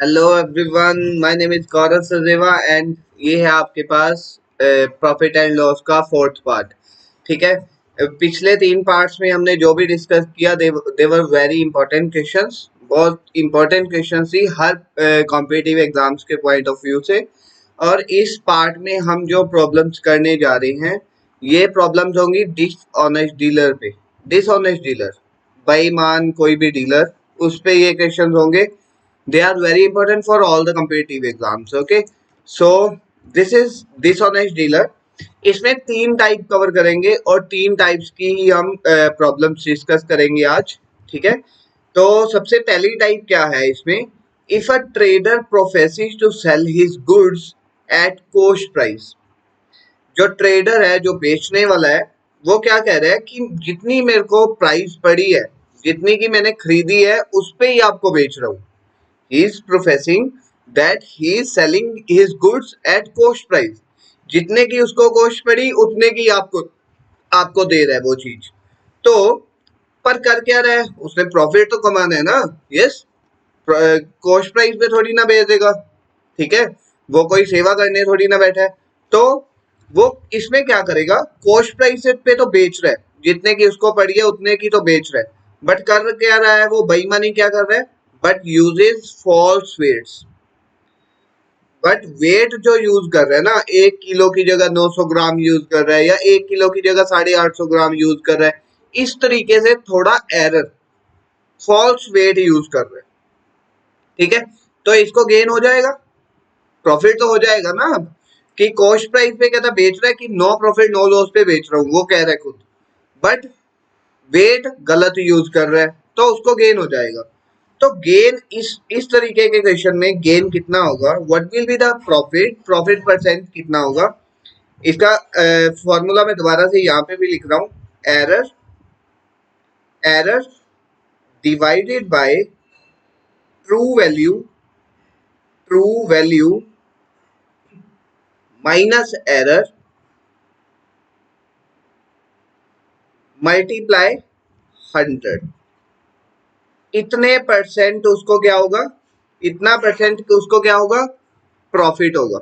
Hello everyone, my name is Gaurav Sajewa and ये है आपके पास प्रॉफिट एंड लॉस का फोर्थ पार्ट। ठीक है। पिछले 3 पार्ट्स में हमने जो भी डिस्कस किया देवर वेरी इंपॉर्टेंट क्वेश्चंस, बहुत इंपॉर्टेंट क्वेश्चंस थी हर कॉम्पिटिटिव एग्जाम्स के पॉइंट ऑफ व्यू से। और इस पार्ट में हम जो प्रॉब्लम्स करने जा रहे हैं, ये प्रॉब्लम्स होंगी डिसऑनेस्ट डीलर पे। डिसऑनेस्ट डीलर, बेईमान कोई भी डीलर, उस पे ये क्वेश्चंस होंगे। They are very important for all the competitive exams. Okay, so this is dishonest dealer. इसमें 3 टाइप कवर करेंगे और 3 टाइप्स की ही हम प्रॉब्लम्स डिस्कस करेंगे आज। ठीक है। तो सबसे पहली टाइप क्या है इसमें? If a trader professes to sell his goods at cost price. जो ट्रेडर है, जो बेचने वाला है, वो क्या कह रहा है कि जितनी मेरे को प्राइस पड़ी है, जितनी की मैंने खरीदी है, उस पे ही आपको बेच रहा हूँ। He is professing that he is selling his goods at cost price. जितने की उसको कॉस्ट पड़ी उतने की आपको आपको दे रहा है वो चीज। तो पर कर क्या रहा है? उसने प्रॉफिट तो कमाना है ना। यस, कॉस्ट प्राइस पे थोड़ी ना बेच देगा। ठीक है। वो कोई सेवा करने थोड़ी ना बैठा है। तो वो इसमें क्या करेगा? कॉस्ट प्राइस पे तो बेच रहा है, जितने की उसको पड़ी है उतने की तो बेच रहा है। बट कर क्या रहा है? वो बेईमानी क्या कर रहा है? But uses false weights. But weight जो यूज कर रहा है ना, 1 किलो की जगह 900 ग्राम यूज कर रहा है, या 1 किलो की जगह 850 ग्राम यूज कर रहा है। इस तरीके से थोड़ा एरर, फॉल्स वेट यूज कर रहा है। ठीक है। तो इसको गेन हो जाएगा, प्रॉफिट तो हो जाएगा ना। अब कि कॉस्ट प्राइस पे कहता बेच रहा है कि नो प्रॉफिट नो लॉस पे बेच रहा हूँ, वो कह रहा है खुद। बट वेट गलत यूज कर रहा है, तो उसको गेन हो जाएगा। तो गेन इस तरीके के क्वेश्चन में गेन कितना होगा? What will be the profit, profit percent कितना होगा? इसका फॉर्मूला मैं दोबारा से यहाँ पे भी लिख रहा हूँ। Error, error divided by true value, true value minus error multiply 100। इतने परसेंट उसको क्या होगा? इतना परसेंट उसको क्या होगा? प्रॉफिट होगा।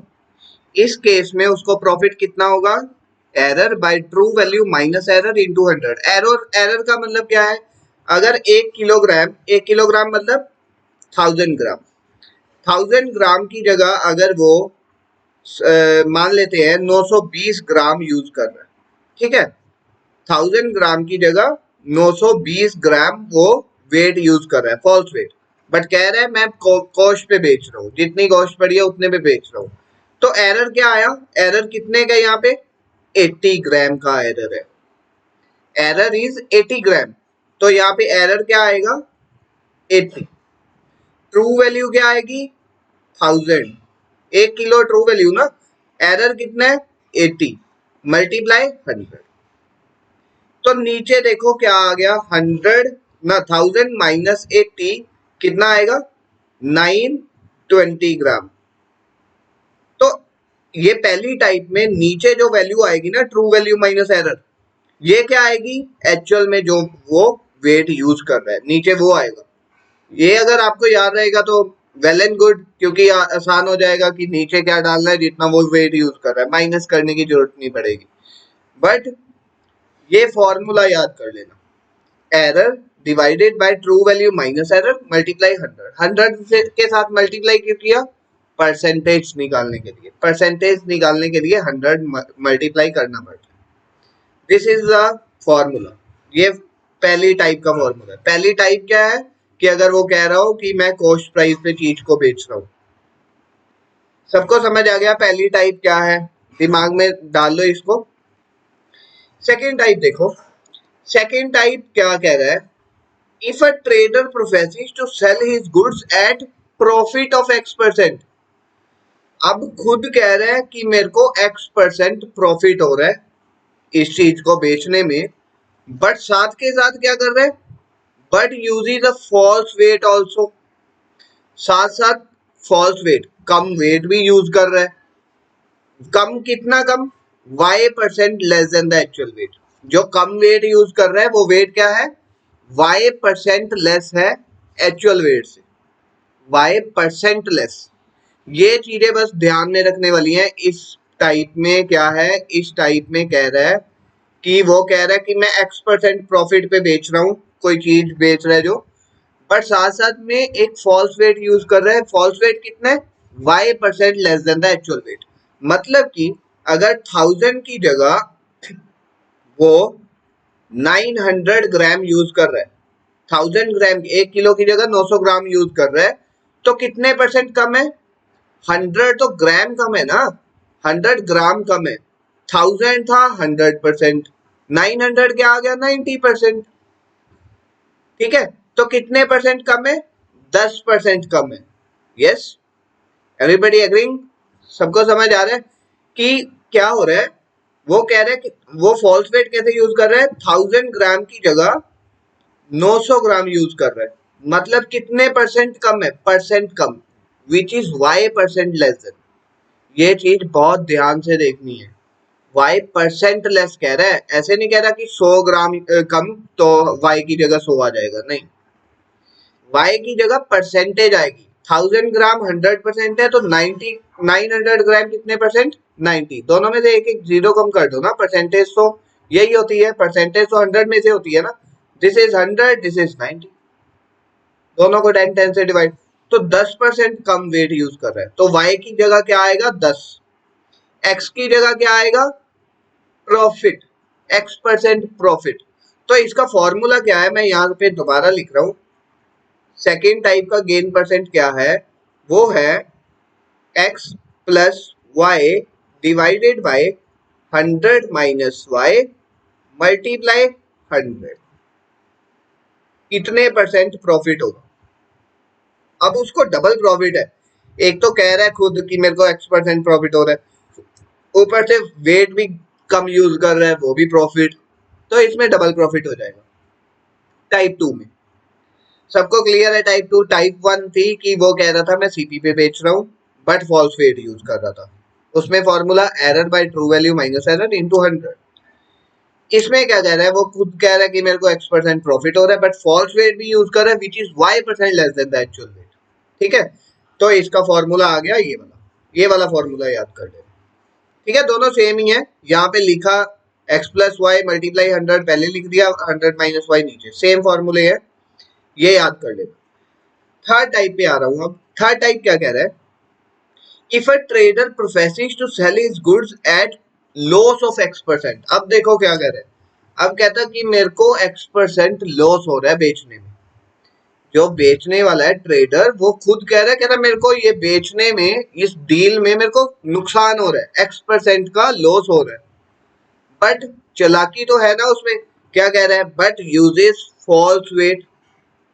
इस केस में उसको प्रॉफिट कितना होगा? Error by true value minus error into 100। Error, error का मतलब क्या है? अगर 1 किलोग्राम, 1 किलोग्राम मतलब 1000 ग्राम, 1000 ग्राम की जगह अगर वो मान लेते हैं 920 ग्राम यूज कर रहा है। ठीक है। 1000 ग्राम की जगह 920 ग्राम वो वेट यूज कर रहा है, फॉल्स वेट। बट कह रहा है मैं कॉस्ट पे बेच रहा हूँ, जितनी कॉस्ट पड़ी है उतने पे बेच रहा हूँ। तो एरर क्या आया? एरर कितने का? यहाँ पे 80 ग्राम का एरर है। एरर इज 80 ग्राम। तो यहाँ पे एरर क्या आएगा? 80। ट्रू वैल्यू क्या आएगी? 1000। 1 किलो ट्रू वैल्यू ना। एरर कितना है? 80 मल्टीप्लाई 100। तो नीचे देखो क्या आ गया? 100 ना, 1000 माइनस 80 कितना आएगा? 920 ग्राम। तो ये पहली टाइप में नीचे जो वैल्यू आएगी ना, ट्रू वैल्यू माइनस एरर, ये क्या आएगी? एक्चुअल में जो वो वेट यूज कर रहा है, नीचे वो आएगा। ये अगर आपको याद रहेगा तो वेल एंड गुड, क्योंकि आसान हो जाएगा कि नीचे क्या डालना है, जितना वो वेट यूज कर रहा है, माइनस करने की जरूरत नहीं पड़ेगी। बट ये फॉर्मूला याद कर लेना। Error divided by true value minus error multiply 100। 100 के साथ मल्टीप्लाई क्यों किया? परसेंटेज निकालने के लिए। परसेंटेज निकालने के लिए 100 मल्टीप्लाई करना पड़ता है। This is the formula. ये पहली टाइप का फॉर्मूला है। पहली टाइप क्या है? कि अगर वो कह रहा हो कि मैं कॉस्ट प्राइस पे चीज को बेच रहा हूँ। सबको समझ आ गया पहली टाइप क्या है? दिमाग में डाल लो इसको। सेकेंड टाइप देखो। सेकेंड टाइप क्या कह रहा है? If a trader professes to sell his goods at profit of X%। अब खुद कह रहा है कि मेरे को X% प्रॉफिट हो रहा है इस चीज को बेचने में, बट साथ के साथ क्या कर रहे हैं? But using the false weight also. साथ साथ फॉल्स वेट, कम वेट भी यूज कर रहा है। कम कितना कम? Y% less than the actual weight. जो कम वेट यूज कर रहा है वो वेट क्या है? Y% लेस है एक्चुअल वेट से। Y percent less. ये चीजें बस ध्यान में रखने वाली हैं। इस टाइप में क्या है, इस टाइप में कह रहा है कि वो कह रहा है कि मैं x% प्रॉफिट पे बेच रहा हूँ, कोई चीज बेच रहा है जो, बट साथ साथ में एक फॉल्स वेट यूज कर रहा है। फॉल्स वेट कितना है, y% less than the actual wait. मतलब कि अगर 1000 की जगह वो 900 ग्राम यूज कर रहा है, 1000 ग्राम 1 किलो की जगह 900 ग्राम यूज कर रहा है, तो कितने परसेंट कम है, 100 तो ग्राम कम है ना, 100 ग्राम कम है। 1000 था 100%, 900 क्या आ गया 90%। ठीक है, तो कितने परसेंट कम है, 10% कम है। यस, एवरीबॉडी एग्रीइंग, सबको समझ आ रहा है कि क्या हो रहा है। वो कह रहे हैं कि वो फॉल्स वेट कैसे यूज कर रहा है, 1000 ग्राम की जगह 900 ग्राम यूज कर रहा है, मतलब कितने परसेंट कम है, परसेंट कम, which is Y percent less than. ये चीज बहुत ध्यान से देखनी है। वाई परसेंट लेस कह रहा है, ऐसे नहीं कह रहा कि 100 ग्राम कम तो वाई की जगह 100 आ जाएगा, नहीं, वाई की जगह परसेंटेज आएगी। 1000 ग्राम 100% है तो 900 ग्राम कितने परसेंट, 90। दोनों में से एक एक जीरो कम कर दो ना, परसेंटेज तो यही होती है, परसेंटेज तो 100 में से होती है ना। दिस इज 100, दिस इज 90, दोनों को 10 10 से डिवाइड, तो 10% कम वेट यूज कर रहा है, तो y की जगह क्या आएगा 10, x की जगह क्या आएगा प्रॉफिट, x% प्रॉफिट। तो इसका फॉर्मूला क्या है, मैं यहाँ पे दोबारा लिख रहा हूँ। सेकेंड टाइप का गेन परसेंट क्या है, वो है x plus Y divided by 100 minus Y multiply 100, कितने परसेंट प्रॉफिट होगा। अब उसको डबल प्रॉफिट है, एक तो कह रहा है खुद कि मेरे को x% प्रॉफिट हो रहा है, ऊपर से वेट भी कम यूज कर रहा है, वो भी प्रॉफिट, तो इसमें डबल प्रॉफिट हो जाएगा। टाइप 2 में सबको क्लियर है। टाइप 2, टाइप 1 थी कि वो कह रहा था मैं सीपी पे बेच रहा हूँ बट फॉल्स वेट यूज कर रहा था, उसमें formula error by true value minus error into 100। इसमें क्या कह रहा है, वो खुद कह रहा है कि मेरे को x% प्रॉफिट हो रहा है बट फॉल्स वेट भी यूज कर रहा है which is y% less than the actual wait. ठीक है, तो इसका फॉर्मूला आ गया ये वाला फॉर्मूला याद कर लेना। ठीक है, दोनों सेम ही है, यहाँ पे लिखा x प्लस वाई मल्टीप्लाई 100 पहले लिख दिया, 100 माइनस वाई नीचे, सेम फॉर्मूले है, ये याद कर लेना। थर्ड टाइप पे आ रहा हूं। अब थर्ड टाइप क्या कह रहा है, if a trader professes to sell his goods at loss of x%। अब देखो क्या कह रहा है, अब कहता कि मेरे को x% लॉस हो रहा है बेचने में। जो बेचने वाला है ट्रेडर, वो खुद कह रहा है मेरे को ये बेचने में, इस डील में मेरे को नुकसान हो रहा है, x% का लॉस हो रहा है, बट चालाकी तो है ना उसमें। क्या कह रहा है, but uses false weight,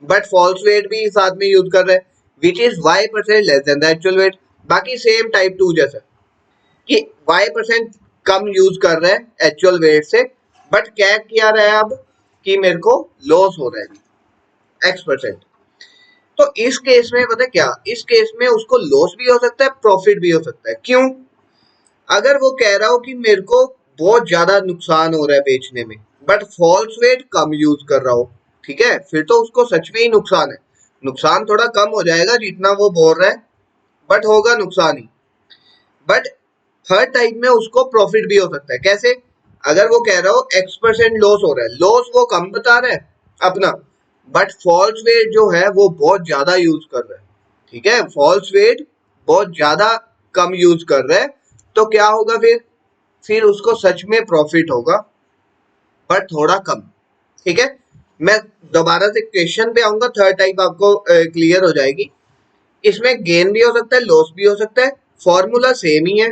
but false weight भी साथ में यूज कर रहा है which is y% less than the actual weight. बाकी सेम टाइप 2 जैसा कि y% कम यूज कर रहा है एक्चुअल वेट से, बट क्या किया रहा है अब कि मेरे को लॉस हो रहा है x%। तो इस केस में पता है क्या, इस केस में उसको लॉस भी हो सकता है प्रॉफिट भी हो सकता है। क्यों, अगर वो कह रहा हो कि मेरे को बहुत ज्यादा नुकसान हो रहा है बेचने में बट फॉल्स वेट कम यूज कर रहा हो, ठीक है, फिर तो उसको सच में ही नुकसान है। नुकसान थोड़ा कम हो जाएगा जितना वो बोल रहा है, बट होगा नुकसान ही। बट थर्ड टाइप में उसको प्रॉफिट भी हो सकता है। कैसे, अगर वो कह रहा हो x% लॉस हो रहा है, लॉस वो कम बता रहा है अपना, बट फॉल्स वेट जो है वो बहुत ज्यादा यूज कर रहा है। ठीक है, फॉल्स वेट बहुत ज्यादा कम यूज कर रहा है, तो क्या होगा फिर उसको सच में प्रॉफिट होगा पर थोड़ा कम। ठीक है, मैं दोबारा से क्वेश्चन पे आऊंगा, थर्ड टाइप आपको क्लियर हो जाएगी। इसमें गेन भी हो सकता है लॉस भी हो सकता है, फॉर्मूला सेम ही है,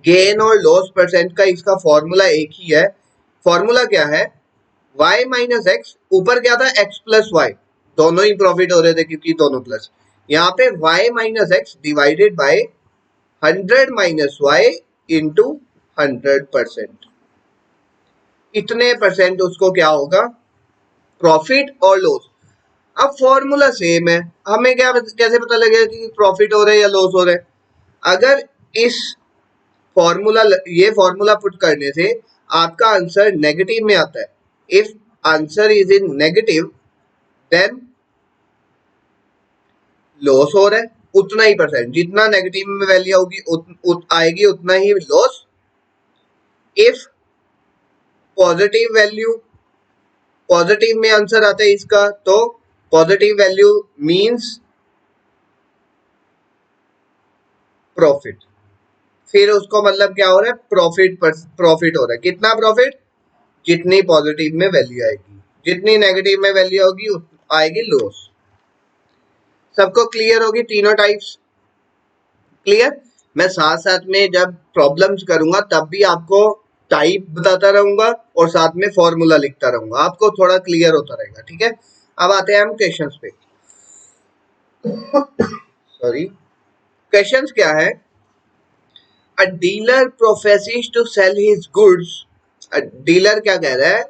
गेन और लॉस परसेंट का इसका फॉर्मूला एक ही है। फॉर्मूला क्या है, y माइनस एक्स, ऊपर क्या था x प्लस वाई, दोनों ही प्रॉफिट हो रहे थे क्योंकि दोनों प्लस, यहाँ पे y minus X divided by 100 minus Y into 100%, इतने परसेंट उसको क्या होगा प्रॉफिट और लॉस। अब फॉर्मूला सेम है, हमें क्या कैसे पता लगेगा कि प्रॉफिट हो रहा है या लॉस हो रहा है। अगर इस फॉर्मूला ये फॉर्मूला पुट करने से आपका आंसर नेगेटिव में आता है, if answer is in negative then loss हो रहा है उतना ही परसेंट, जितना नेगेटिव में वैल्यू होगी आएगी उतना ही loss. If positive value, positive में आंसर आता है इसका, तो पॉजिटिव वैल्यू मींस प्रॉफिट। फिर उसको मतलब क्या हो रहा है, प्रॉफिट हो रहा है। कितना प्रॉफिट? जितनी पॉजिटिव में वैल्यू आएगी, जितनी नेगेटिव में वैल्यू होगी आएगी लॉस। सबको क्लियर होगी तीनों टाइप्स? क्लियर। मैं साथ साथ में जब प्रॉब्लम्स करूंगा तब भी आपको टाइप बताता रहूंगा और साथ में फॉर्मूला लिखता रहूंगा, आपको थोड़ा क्लियर होता रहेगा। ठीक है, अब आते हैं हम क्वेश्चंस पे। सॉरी, क्वेश्चंस क्या है? A dealer professes to sell his goods. Dealer क्या कह रहा है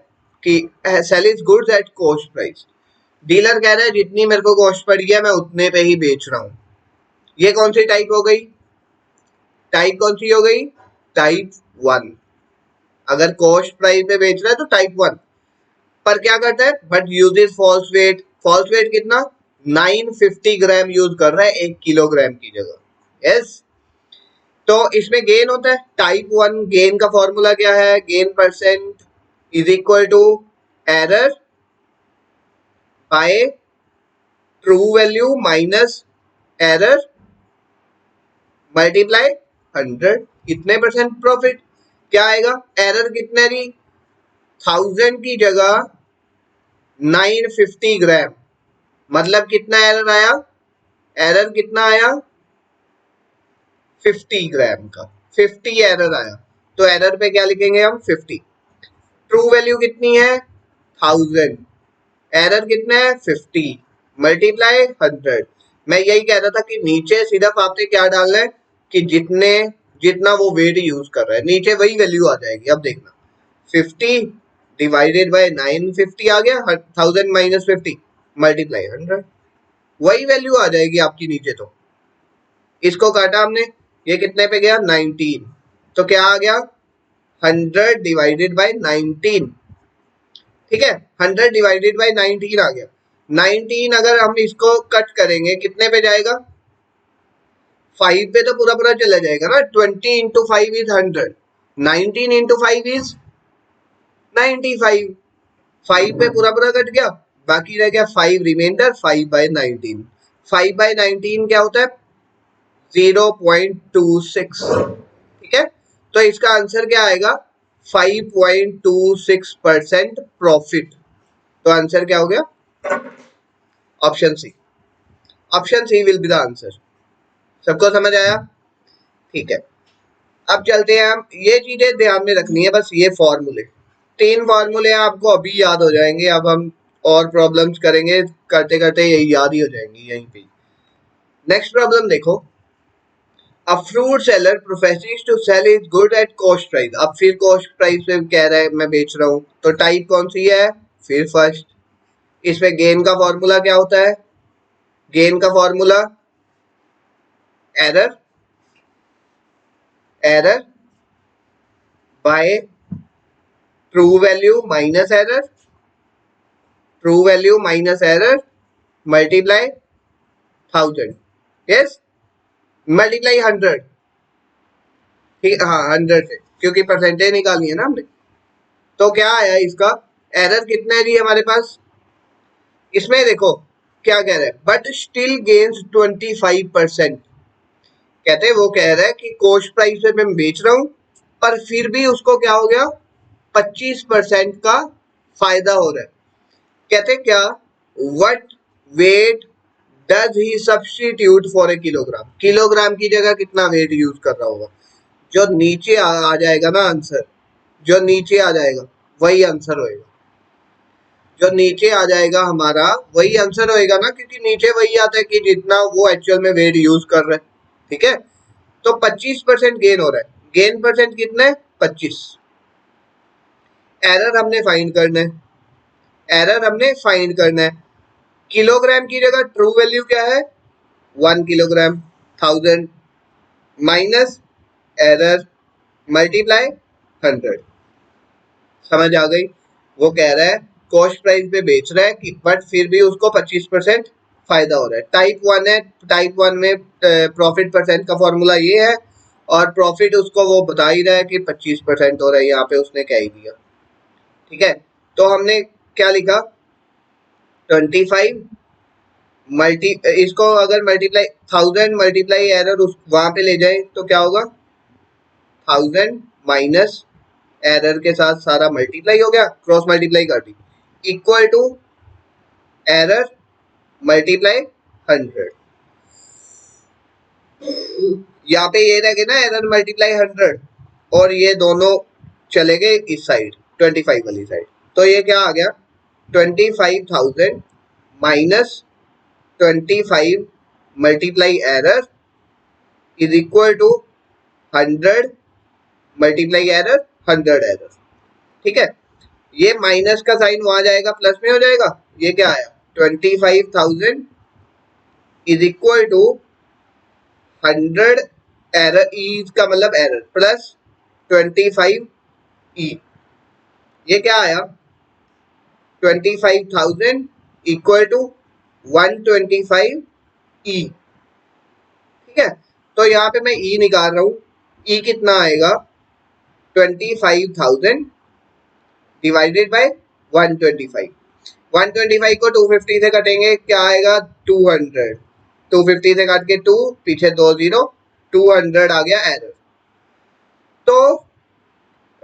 कि sell his goods at cost price. Dealer कह रहा है जितनी मेरे को कॉस्ट पड़ी है मैं उतने पे ही बेच रहा हूं। ये कौन सी टाइप हो गई? टाइप कौन सी हो गई? टाइप 1। अगर कॉस्ट प्राइस पे बेच रहा है तो टाइप 1। पर क्या करता है? But uses false weight. False weight कितना? 950 ग्राम यूज कर रहा है 1 किलोग्राम की जगह। यस, तो इसमें गेन होता है। टाइप 1 गेन का फॉर्मूला क्या है? Gain percent is equal to error by true value minus error multiply 100। कितने परसेंट प्रॉफिट? क्या आएगा? एरर कितने दी? 1000 की जगह 950 ग्राम, मतलब कितना एरर आया? एरर कितना आया? 50 ग्राम का। 50 एरर आया, तो एरर पे क्या लिखेंगे हम? 50। ट्रू वैल्यू कितनी है? 1000। एरर कितना है? 50 मल्टीप्लाई 100। मैं यही कह रहा था कि नीचे सिर्फ आपने क्या डालना है कि जितना वो वेट यूज कर रहा है नीचे वही वैल्यू आ जाएगी। अब देखना, 50 डिवाइडेड बाय 950 आ गया, 1000 माइनस 50 मल्टीप्लाई 100, वही वैल्यू आ जाएगी आपकी नीचे। तो इसको काटा हमने, ये कितने पे गया? 19। तो क्या आ गया? 100 डिवाइडेड बाय 19। ठीक है, 100 डिवाइडेड बाय 19 आ गया। 19 अगर हम इसको कट करेंगे कितने पे जाएगा? 5 पे तो पूरा पूरा चला जाएगा ना। 20 इंटू 5 इज 100, 19 इंटू 5 इज 95। 5 पे पूरा पूरा कट गया, बाकी रह गया 5 रिमाइंडर, 5 बाय 19। 5 बाय 19 क्या होता है? 0.26। ठीक है, तो इसका आंसर क्या आएगा? 5.26% प्रॉफिट। तो आंसर क्या हो गया? Option C. Option C will be the answer. सबको समझ आया? ठीक है, अब चलते हैं हम। ये चीजें ध्यान में रखनी है बस, ये फॉर्मूले, 3 फॉर्मूले आपको अभी याद हो जाएंगे। अब हम और प्रॉब्लम्स करेंगे, करते करते यही याद ही हो जाएंगी यहीं पे। नेक्स्ट प्रॉब्लम देखो। A fruit seller professes to sell his good at cost price। अब फिर कॉस्ट प्राइस पे कह रहा है मैं बेच रहा हूं, तो टाइप कौन सी है? फिर फर्स्ट। इसमें गेन का फॉर्मूला क्या होता है? गेन का formula error, error by true value minus error, true value minus error multiply 1000। Yes, multiply 100। ठीक, हाँ 100 से, क्योंकि परसेंटेज निकालनी है ना हमने। तो क्या आया इसका? एरर कितना है जी हमारे पास? इसमें देखो क्या कह रहा है, बट स्टिल गेन्स 25%। कहते हैं, वो कह रहा है कि कॉस्ट प्राइस पे मैं बेच रहा हूं पर फिर भी उसको क्या हो गया? 25% का फायदा हो रहा है। कहते क्या? What weight does he substitute for a kilogram. Kilogram की जगह कितना वेट यूज कर रहा होगा? जो नीचे आ जाएगा ना आंसर, जो नीचे आ जाएगा वही आंसर होएगा। जो नीचे आ जाएगा हमारा वही आंसर होएगा ना, क्योंकि नीचे वही आता है कि जितना वो एक्चुअल में वेट यूज कर रहा है। ठीक है, तो 25% गेन हो रहा है। गेन परसेंट कितना है? 25। एरर हमने फाइंड करना है, एरर हमने फाइंड करना है। किलोग्राम की जगह ट्रू वैल्यू क्या है? 1 किलोग्राम, 1000 माइनस एरर मल्टीप्लाई 100। समझ आ गई? वो कह रहा है कॉस्ट प्राइस पे बेच रहा है कि बट फिर भी उसको 25% फायदा हो रहा है। टाइप 1 है, टाइप 1 में प्रॉफिट परसेंट का फॉर्मूला ये है और प्रॉफिट उसको वो बता ही रहा है कि 25% हो रहा है, यहाँ पे उसने कह ही दिया। ठीक है, तो हमने क्या लिखा 25 मल्टी, इसको अगर मल्टीप्लाई 1000 मल्टीप्लाई एरर उस वहां पे ले जाए तो क्या होगा 1000 माइनस एरर के साथ सारा मल्टीप्लाई हो गया, क्रॉस मल्टीप्लाई कर दी, इक्वल टू एरर मल्टीप्लाई 100। यहाँ पे ये रह गया ना एरर मल्टीप्लाई 100 और ये दोनों चले गए इस साइड 25 वाली साइड, तो ये क्या आ गया 25,000 minus 25 multiply error is equal to 100 multiply error 100 error. ठीक है, ये माइनस का साइन वहां जाएगा प्लस में हो जाएगा, ये क्या आया 25,000 इज इक्वल टू 100 एरर, ई का मतलब एरर प्लस 25 ई, ये क्या आया 25,000 इक्वल टू 125 ई। ठीक है, तो यहाँ पे मैं ई निकाल रहा हूँ, ई कितना आएगा 25,000 डिवाइडेड बाय 125, 125 को 250 से कटेंगे क्या आएगा 200, 250 से काट के 2 पीछे 2 0, 200 आ गया एरर। तो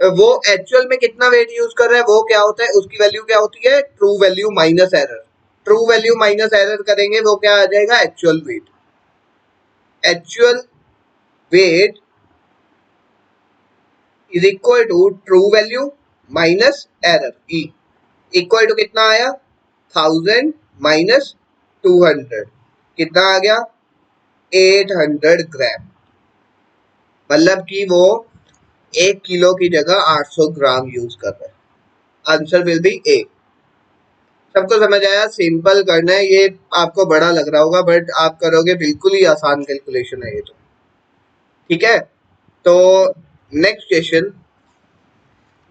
वो एक्चुअल में कितना वेट यूज कर रहा है वो क्या होता है, उसकी वैल्यू क्या होती है true value minus error, true value minus error करेंगे वो क्या आ जाएगा actual weight, actual weight is equal to true value minus error, E equal to कितना आया 1000 माइनस 200, कितना आ गया 800 ग्राम, मतलब कि वो 1 किलो की जगह 800 ग्राम यूज कर रहा है। आंसर विल बी ए। सबको समझ आया, सिंपल करना है, ये आपको बड़ा लग रहा होगा बट आप करोगे बिल्कुल ही आसान कैलकुलेशन है ये तो। ठीक है, तो नेक्स्ट क्वेश्चन,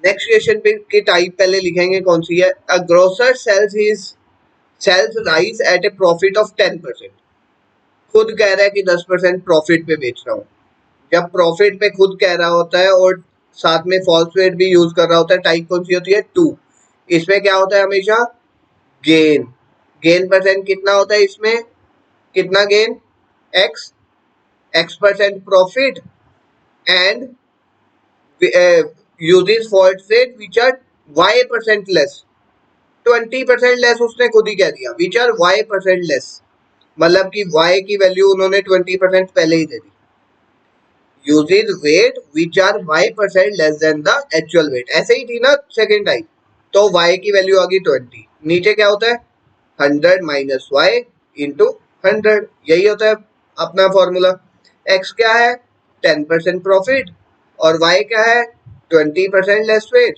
नेक्स्ट क्वेश्चन पे की टाइप पहले लिखेंगे कौन सी है, a grocer sells rice at a profit of 10%, खुद कह रहा है कि 10% प्रॉफिट पे बेच रहा हूँ। जब प्रॉफिट पे खुद कह रहा होता है और साथ में फॉल्स वेट भी यूज कर रहा होता है, टाइप कौन सी होती है 2। इसमें क्या होता है हमेशा गेन, गेन परसेंट कितना होता है इसमें, कितना gain x, x% profit and uses false weight which are y% less, 20% less उसने खुद ही कह दिया, विच आर y% लेस, मतलब कि y की वैल्यू उन्होंने 20% पहले ही दे दी। uses weight which are y% less than the actual weight, ऐसे ही थी ना सेकेंड टाइप, तो y की वैल्यू आ गई 20, नीचे क्या होता है 100 माइनस वाई इंटू 100, यही होता है अपना फॉर्मूला। x क्या है 10% प्रॉफिट और y क्या है 20% less weight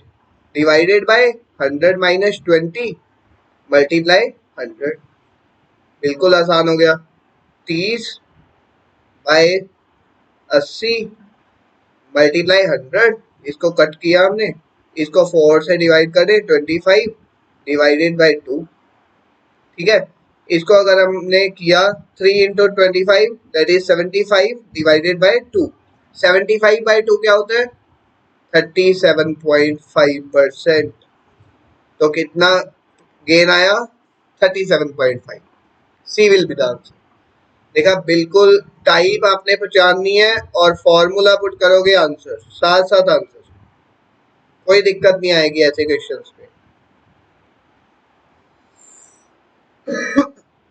divided by 100 minus 20 multiply 100, बिल्कुल आसान हो गया, 30 बाय 80 मल्टीप्लाई 100, इसको कट किया हमने, इसको 4 से डिवाइड कर दे 25 डिवाइडेड बाय 2। ठीक है, इसको अगर हमने किया 3 into 25 that is 75 divided by 2, 75 by 2 क्या होता है 37.5%, तो कितना गेन आया 37.5, सी विल बी द आंसर। देखा, बिल्कुल टाइप आपने पहचाननी है और फॉर्मूला पुट करोगे आंसर साथ साथ आंसर, कोई दिक्कत नहीं आएगी ऐसे क्वेश्चंस पे।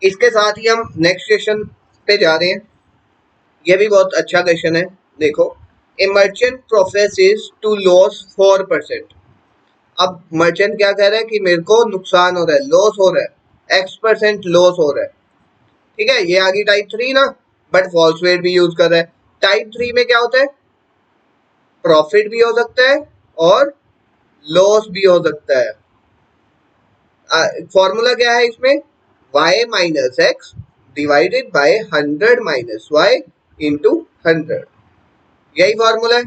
इसके साथ ही हम नेक्स्ट क्वेश्चन पे जा रहे हैं, ये भी बहुत अच्छा क्वेश्चन है। देखो, a merchant professes to loss 4%, अब मर्चेंट क्या कह रहा है कि मेरे को नुकसान हो रहा है, लॉस हो रहा है, x% लॉस हो रहा है। ठीक है, ये आ गई टाइप 3 ना, बट फॉल्स वेट भी यूज कर रहा है। टाइप 3 में क्या होता है प्रॉफिट भी हो सकता है और लॉस भी हो सकता है। फॉर्मूला क्या है इसमें y minus X divided by 100 minus Y into 100, यही फॉर्मूला है।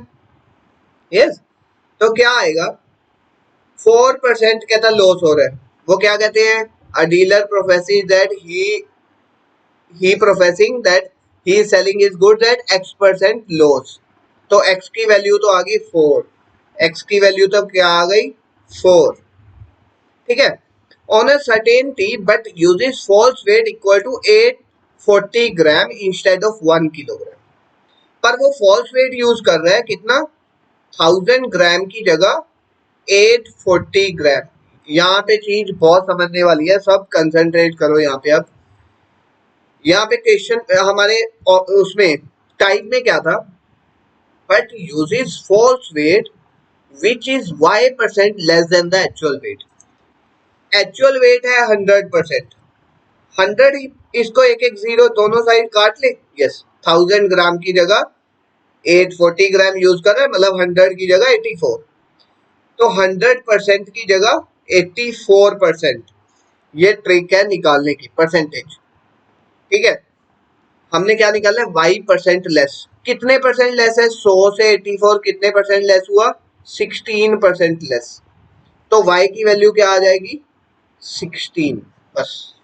यस, तो क्या आएगा 4% कहता लॉस हो रहा है, वो क्या कहते हैं अ dealer prophecies that he he professing that he is selling his goods eight X% loss. तो x की वैल्यू तो आ गई 4, x की वैल्यू तो क्या आ गई 4, ठीक है। On a certainty but uses false weight equal to 840 gram instead of 1 kilogram. पर वो फॉल्स वेट यूज कर रहा है कितना, 1000 ग्राम की जगह 840 ग्राम। यहाँ पे चीज बहुत समझने वाली है, सब कंसंट्रेट करो यहाँ पे। अब यहाँ पे क्वेश्चन हमारे उसमें टाइप में क्या था, but uses false weight which is y% less than the actual weight. Actual weight है 100%, 100 इसको एक एक जीरो दोनों साइड काट ले, यस 1000 ग्राम की जगह 840 ग्राम यूज कर रहा है, मतलब 100 की जगह 84, तो 100% की जगह 84%। ये ट्रिक है निकालने की परसेंटेज, ठीक है। हमने क्या निकालना है, y% लेस। कितने परसेंट लेस है, 100 से 84 कितने परसेंट लेस हुआ, 16% लेस। तो y की वैल्यू क्या आ जाएगी, 16। बस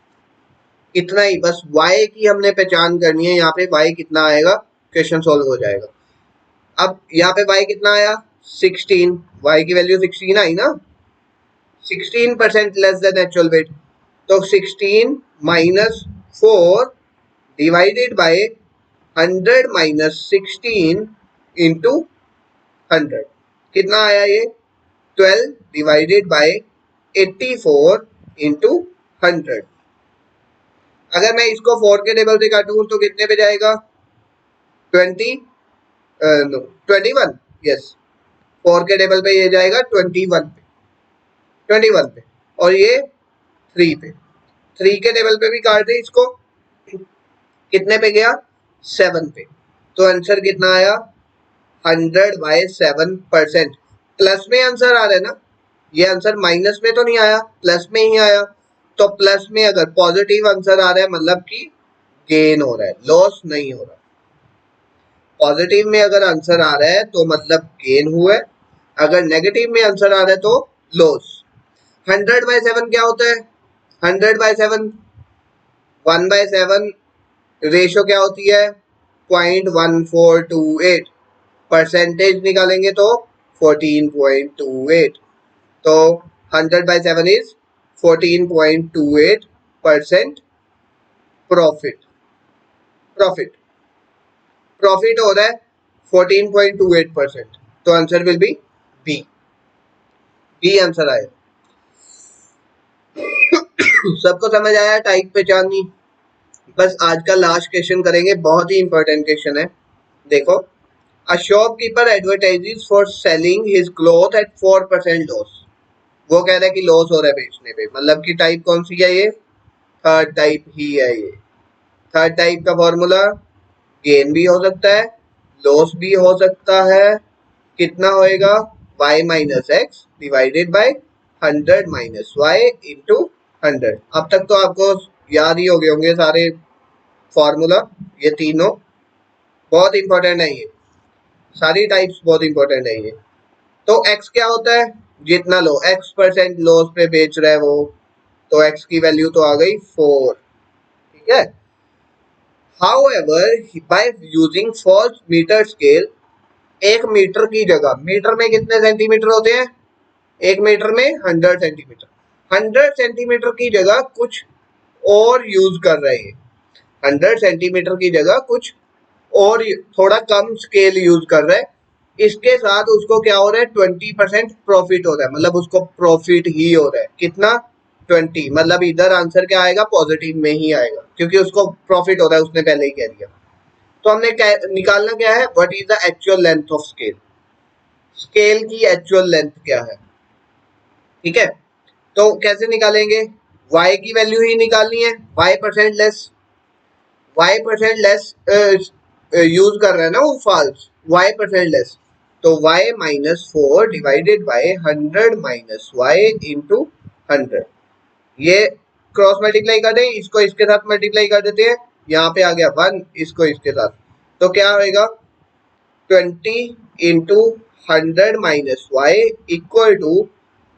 इतना ही, बस y की हमने पहचान करनी है। यहाँ पे y कितना आएगा, क्वेश्चन सॉल्व हो जाएगा। अब यहाँ पे y कितना आया, 16, y की वैल्यू 16 आई ना, 16% लेस देन एक्चुअल वेट। तो 16 minus 4 divided by 100 minus 16 into 100, कितना आया ये, 12 डिवाइडेड बाय 84 इंटू 100। अगर मैं इसको 4 के टेबल से काटूं तो कितने पे जाएगा, 21, यस 4 के टेबल पे ये जाएगा 21 पे, 21 पे, और ये 3 पे। 3 के टेबल पे भी काट दे इसको, कितने पे गया, 7 पे। तो आंसर कितना आया, 100/7%। प्लस में आंसर आ रहा है ना, ये आंसर माइनस में तो नहीं आया, प्लस में ही आया। तो प्लस में अगर पॉजिटिव आंसर आ रहा है मतलब कि गेन हो रहा है, लॉस नहीं हो रहा। पॉजिटिव में अगर आंसर आ रहा है तो मतलब गेन हुआ है, अगर नेगेटिव में आंसर आ रहा है तो लॉस। 100/7 क्या होता है, 100/7 1/7 रेशो क्या होती है, 0.1428। परसेंटेज निकालेंगे तो 14.28। तो 100/7 इज 14.28% प्रॉफिट। प्रॉफिट प्रॉफिट हो रहा है 14.28%, तो answer will be B. B answer आया। सबको समझ आया टाइप पहचाननी। बस आज का लास्ट क्वेश्चन करेंगे, बहुत ही इंपॉर्टेंट क्वेश्चन है। देखो, a shopkeeper advertises for selling his cloth at 4% loss. वो कह रहा है कि लॉस हो रहा है बेचने पे, मतलब कि टाइप कौन सी है, ये थर्ड टाइप ही है। ये थर्ड टाइप का फॉर्मूला, गेन भी हो सकता है, लॉस भी हो सकता है। कितना होएगा, y minus X divided by 100 minus Y into 100। अब तक तो आपको याद ही हो गए होंगे सारे फॉर्मूला, ये तीनों बहुत इंपॉर्टेंट है। ये सारी टाइप्स बहुत इंपॉर्टेंट है। ये तो x क्या होता है, जितना लो x% लॉस पे बेच रहा है वो, तो x की वैल्यू तो आ गई 4, ठीक है। However by using false metre scale, एक मीटर की जगह, मीटर में कितने सेंटीमीटर होते हैं, एक मीटर में 100 सेंटीमीटर, 100 सेंटीमीटर की जगह कुछ और यूज कर रहे हैं। 100 सेंटीमीटर की जगह कुछ और थोड़ा कम स्केल यूज कर रहा है। इसके साथ उसको क्या हो रहा है, 20% प्रॉफिट हो रहा है, मतलब उसको प्रॉफिट ही हो रहा है। कितना, 20, मतलब इधर आंसर क्या आएगा, पॉजिटिव में ही आएगा, क्योंकि उसको प्रॉफिट हो रहा है, उसने पहले ही कह दिया। तो हमने निकालना क्या है, what is the actual length of scale, scale की एक्चुअल लेंथ क्या है, ठीक है। तो कैसे निकालेंगे, y की वैल्यू ही निकालनी है, y% less, y% less use कर रहा है ना वो फॉल्स, y% लेस। तो y minus 4 divided by 100 minus Y into 100। ये क्रॉस मल्टीप्लाई कर दें, इसको इसके साथ मल्टीप्लाई कर देते हैं, यहाँ पे आ गया 1, इसको इसके साथ, तो क्या होएगा 20 इंटू 100 minus Y equal to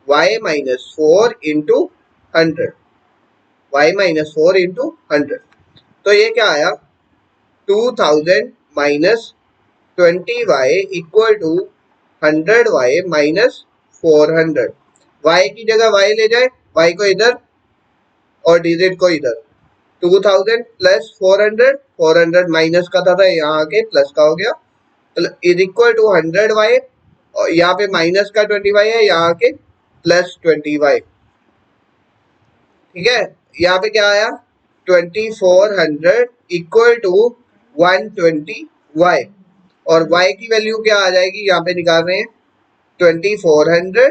y minus 4 into 100, y minus 4 into 100। तो ये क्या आया 2000 minus 20y equal to 100y minus 400। y की जगह y ले जाए, y को इधर और dz को इधर। 2000 प्लस 400, 400 माइनस का था यहाँ आके प्लस का हो गया, इज इक्वल टू 100y, और यहाँ पे माइनस का 20y है, यहाँ आके प्लस 20y। ठीक है, यहाँ पे क्या आया 2400 इक्वल टू 120y, और y की वैल्यू क्या आ जाएगी, यहाँ पे निकाल रहे हैं 2400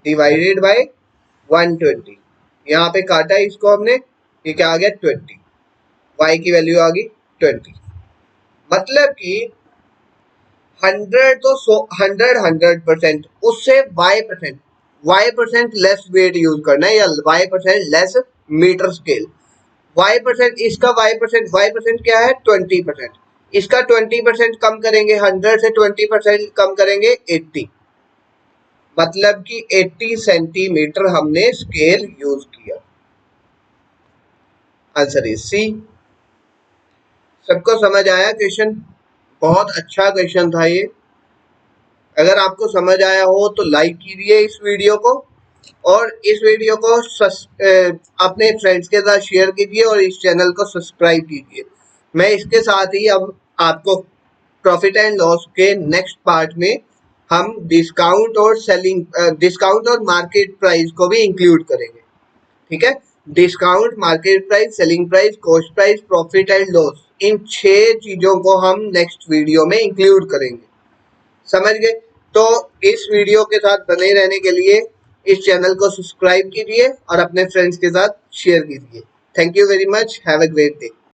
डिवाइडेड बाय 120। यहाँ पे काटा इसको हमने, ये क्या आ गया 20, y की वैल्यू आ गई 20। मतलब कि 100 तो 100%, उससे y% लेस वेट यूज करना है, या y% less metre scale. y% इसका y% क्या है 20%, इसका 20% कम करेंगे, 100 से 20% कम करेंगे 80, मतलब कि 80 सेंटीमीटर हमने स्केल यूज किया। Answer is C. सबको समझ आया क्वेश्चन? बहुत अच्छा क्वेश्चन था ये। अगर आपको समझ आया हो तो लाइक कीजिए इस वीडियो को, और इस वीडियो को अपने फ्रेंड्स के साथ शेयर कीजिए, और इस चैनल को सब्सक्राइब कीजिए। मैं इसके साथ ही अब आपको प्रॉफिट एंड लॉस के नेक्स्ट पार्ट में हम डिस्काउंट और मार्केट प्राइस को भी इंक्लूड करेंगे। ठीक है, discount, market price, selling price, cost price, profit and loss, इन 6 चीजों को हम नेक्स्ट वीडियो में इंक्लूड करेंगे। समझ गए? तो इस वीडियो के साथ बने रहने के लिए इस चैनल को सब्सक्राइब कीजिए और अपने फ्रेंड्स के साथ शेयर कीजिए। Thank you very much, have a great day.